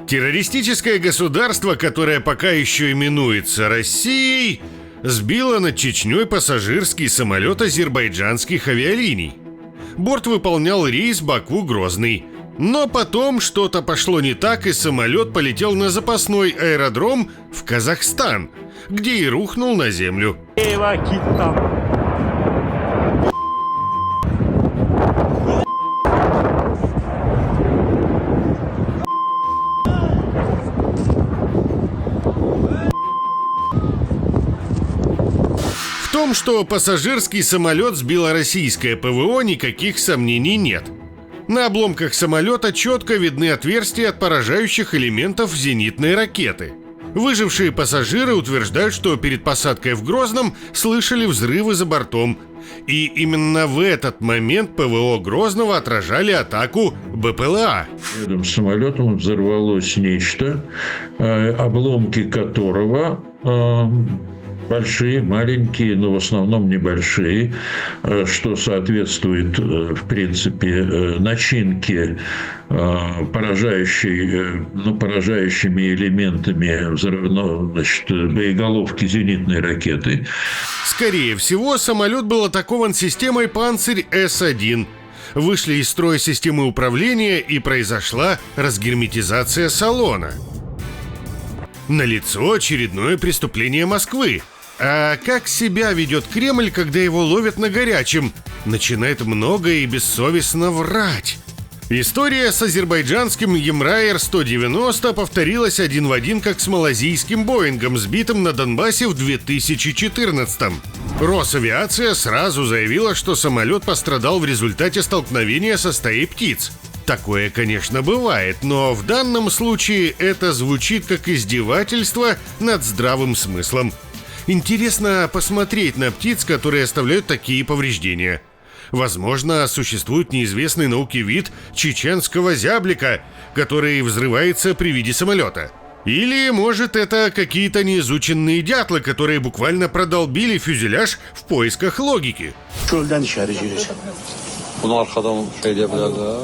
Террористическое государство, которое пока еще именуется Россией, сбило над Чечней пассажирский самолет азербайджанских авиалиний. Борт выполнял рейс Баку-Грозный. Но потом что-то пошло не так, и самолет полетел на запасной аэродром в Казахстан, где и рухнул на землю. В том, что пассажирский самолет сбило российское ПВО, никаких сомнений нет. На обломках самолета четко видны отверстия от поражающих элементов зенитной ракеты. Выжившие пассажиры утверждают, что перед посадкой в Грозном слышали взрывы за бортом. И именно в этот момент ПВО Грозного отражали атаку БПЛА. Рядом с самолетом взорвалось нечто, обломки которого... большие, маленькие, но в основном небольшие, что соответствует, в принципе, начинке, поражающими элементами боеголовки зенитной ракеты. Скорее всего, самолет был атакован системой «Панцирь С-1». Вышли из строя системы управления, и произошла разгерметизация салона. Налицо очередное преступление Москвы. А как себя ведет Кремль, когда его ловят на горячем? Начинает много и бессовестно врать. История с азербайджанским Embraer 190 повторилась один в один, как с малазийским Боингом, сбитым на Донбассе в 2014-м. Росавиация сразу заявила, что самолет пострадал в результате столкновения со стаей птиц. Такое, конечно, бывает, но в данном случае это звучит как издевательство над здравым смыслом. Интересно посмотреть на птиц, которые оставляют такие повреждения. Возможно, существует неизвестный науке вид чеченского зяблика, который взрывается при виде самолета. Или, может, это какие-то неизученные дятлы, которые буквально продолбили фюзеляж в поисках логики. Bunu arkadan şey diyebilir de.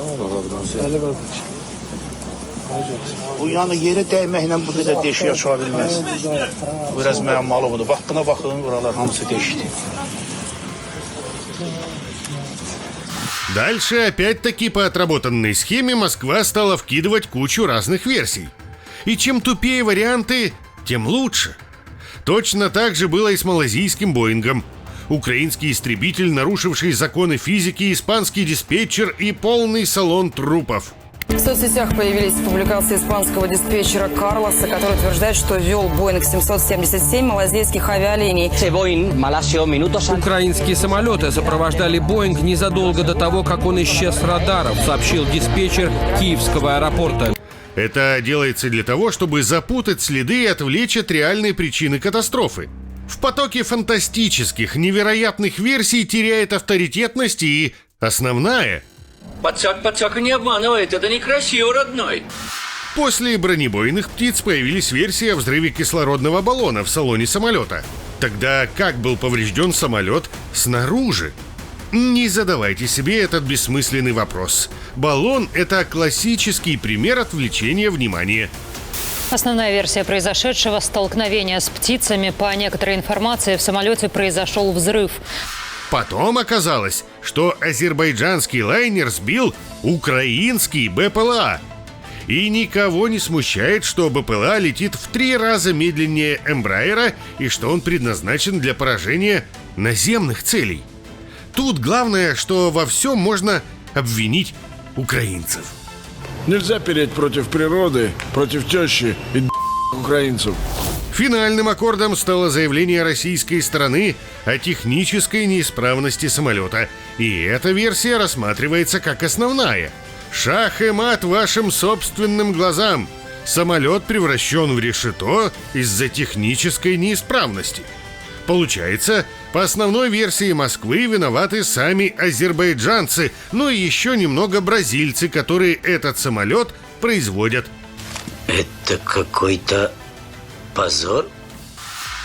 Bu yani yere değməklə bu qədər deşik aça bilməz. Biraz müəmmalı budur. Bax buna baxın, buralar hamısı deşikdir. Дальше, опять-таки по отработанной схеме, Москва стала вкидывать кучу разных версий. И чем тупее варианты, тем лучше. Точно так же было и с малазийским Боингом. Украинский истребитель, нарушивший законы физики, испанский диспетчер и полный салон трупов. В соцсетях появились публикации испанского диспетчера Карлоса, который утверждает, что вел Боинг 777 малазийских авиалиний. Украинские самолеты сопровождали Боинг незадолго до того, как он исчез с радаров, сообщил диспетчер Киевского аэропорта. Это делается для того, чтобы запутать следы и отвлечь от реальной причины катастрофы. В потоке фантастических, невероятных версий теряет авторитетность и основная. Подсак не обманывает, это некрасиво, родной. После бронебойных птиц появились версии о взрыве кислородного баллона в салоне самолета. Тогда как был поврежден самолет снаружи? Не задавайте себе этот бессмысленный вопрос. Баллон – это классический пример отвлечения внимания. Основная версия произошедшего – столкновение с птицами. По некоторой информации, в самолете произошел взрыв. Потом оказалось, что азербайджанский лайнер сбил украинский БПЛА. И никого не смущает, что БПЛА летит в 3 раза медленнее Эмбраера и что он предназначен для поражения наземных целей. Тут главное, что во всем можно обвинить украинцев. Нельзя переть против природы, против тещи и украинцев. Финальным аккордом стало заявление российской стороны о технической неисправности самолета. И эта версия рассматривается как основная. Шах и мат вашим собственным глазам. Самолет превращен в решето из-за технической неисправности. Получается, по основной версии Москвы виноваты сами азербайджанцы, ну и еще немного бразильцы, которые этот самолет производят. Это какой-то позор?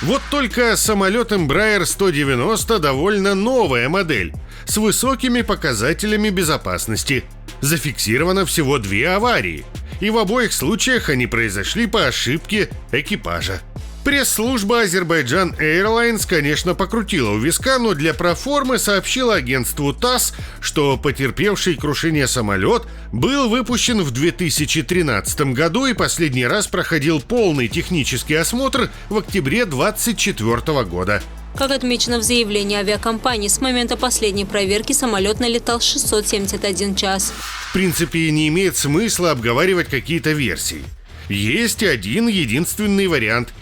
Вот только самолет Embraer 190 довольно новая модель, с высокими показателями безопасности. Зафиксировано всего 2 аварии, и в обоих случаях они произошли по ошибке экипажа. Пресс-служба Азербайджан Airlines, конечно, покрутила у виска, но для проформы сообщила агентству ТАСС, что потерпевший крушение самолет был выпущен в 2013 году и последний раз проходил полный технический осмотр в октябре 2024 года. Как отмечено в заявлении авиакомпании, с момента последней проверки самолет налетал 671 час. В принципе, не имеет смысла обговаривать какие-то версии. Есть один единственный вариант.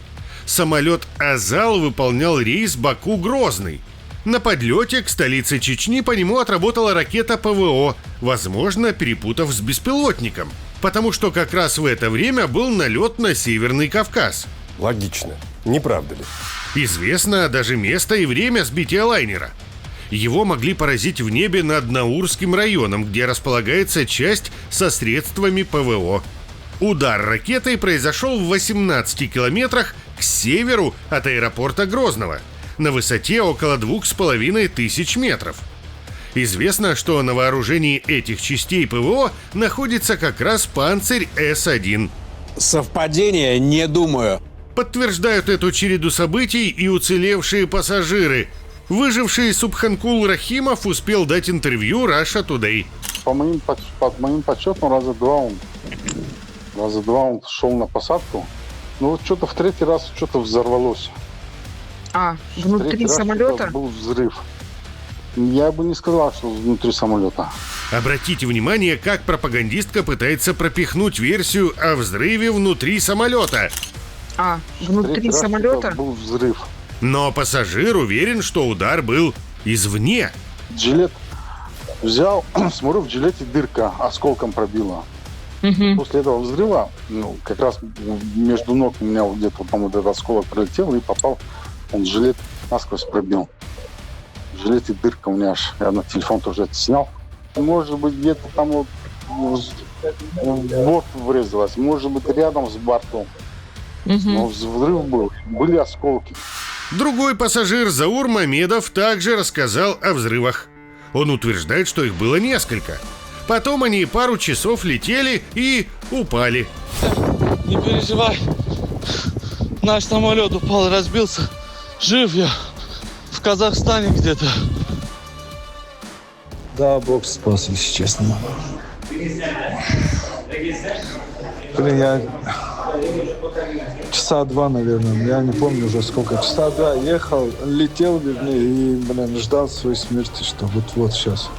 Самолет «Азал» выполнял рейс Баку-Грозный. На подлете к столице Чечни по нему отработала ракета ПВО, возможно, перепутав с беспилотником, потому что как раз в это время был налет на Северный Кавказ. Логично, не правда ли? Известно даже место и время сбития лайнера. Его могли поразить в небе над Наурским районом, где располагается часть со средствами ПВО. Удар ракетой произошел в 18 километрах к северу от аэропорта Грозного, на высоте около 2500 метров. Известно, что на вооружении этих частей ПВО находится как раз «Панцирь С-1». Совпадение? Не думаю. Подтверждают эту череду событий и уцелевшие пассажиры. Выживший Субханкул Рахимов успел дать интервью Russia Today. По моим подсчетам, раза два он шел на посадку. Но вот что-то в 3-й раз что-то взорвалось. Внутри самолета? Был взрыв. Я бы не сказал, что внутри самолета. Обратите внимание, как пропагандистка пытается пропихнуть версию о взрыве внутри самолета. Внутри самолета? Был взрыв. Но пассажир уверен, что удар был извне. Жилет взял, смотрю, в жилете дырка, осколком пробила. После этого взрыва, как раз между ног у меня где-то там вот этот осколок пролетел и попал, он жилет насквозь пробил. В жилете дырка у меня аж, я на телефон тоже это снял. Может быть, где-то там вот в борт врезалась, может быть, рядом с бортом. Но взрыв был, были осколки. Другой пассажир Заур Мамедов также рассказал о взрывах. Он утверждает, что их было несколько. Потом они пару часов летели и упали. Не переживай. Наш самолет упал, разбился. Жив я. В Казахстане где-то. Да, Бог спас, если честно. Блин, я часа 2, наверное, я не помню уже сколько. Часа 2 ехал, летел, вернее, и, ждал своей смерти, что вот сейчас.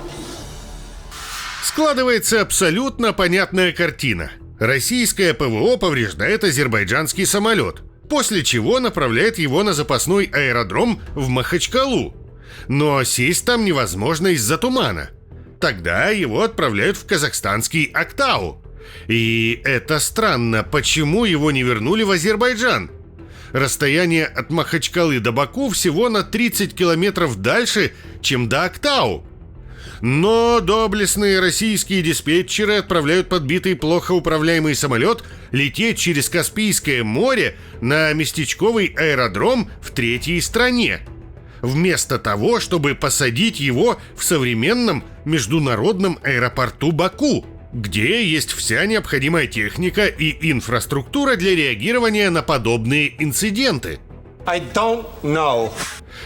Складывается абсолютно понятная картина. Российское ПВО повреждает азербайджанский самолет, после чего направляет его на запасной аэродром в Махачкалу. Но сесть там невозможно из-за тумана. Тогда его отправляют в казахстанский Актау. И это странно, почему его не вернули в Азербайджан? Расстояние от Махачкалы до Баку всего на 30 километров дальше, чем до Актау. Но доблестные российские диспетчеры отправляют подбитый плохо управляемый самолет лететь через Каспийское море на местечковый аэродром в 3-й стране, вместо того, чтобы посадить его в современном международном аэропорту Баку, где есть вся необходимая техника и инфраструктура для реагирования на подобные инциденты. I don't know.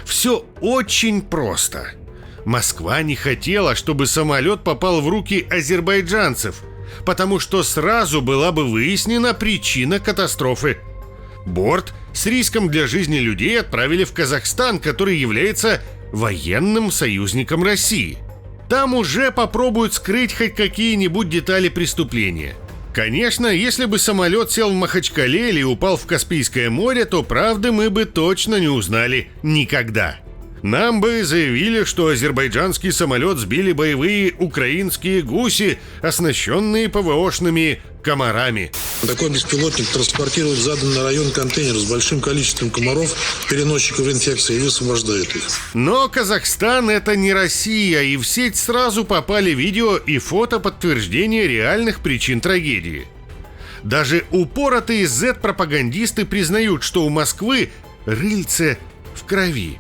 Все очень просто. Москва не хотела, чтобы самолет попал в руки азербайджанцев, потому что сразу была бы выяснена причина катастрофы. Борт с риском для жизни людей отправили в Казахстан, который является военным союзником России. Там уже попробуют скрыть хоть какие-нибудь детали преступления. Конечно, если бы самолет сел в Махачкале или упал в Каспийское море, то правды мы бы точно не узнали никогда. Нам бы заявили, что азербайджанский самолет сбили боевые украинские гуси, оснащенные ПВОшными комарами. Такой беспилотник транспортирует в заданный район контейнер с большим количеством комаров, переносчиков инфекции, и высвобождает их. Но Казахстан — это не Россия, и в сеть сразу попали видео и фото подтверждения реальных причин трагедии. Даже упоротые Z-пропагандисты признают, что у Москвы рыльце в крови.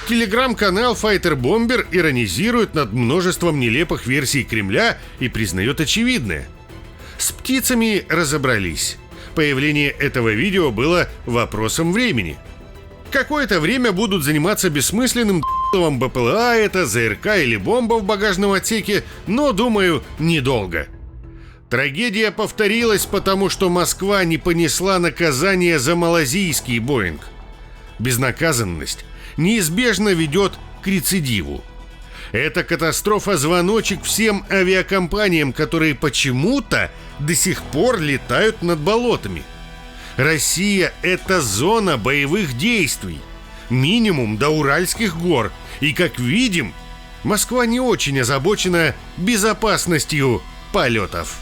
Телеграм-канал Fighter Bomber иронизирует над множеством нелепых версий Кремля и признает очевидное. С птицами разобрались. Появление этого видео было вопросом времени. Какое-то время будут заниматься бессмысленным БПЛА, это ЗРК или бомба в багажном отсеке, но, думаю, недолго. Трагедия повторилась, потому что Москва не понесла наказание за малазийский Боинг. Безнаказанность неизбежно ведет к рецидиву. Это катастрофа-звоночек всем авиакомпаниям, которые почему-то до сих пор летают над болотами. Россия – это зона боевых действий, минимум до Уральских гор. И, как видим, Москва не очень озабочена безопасностью полетов.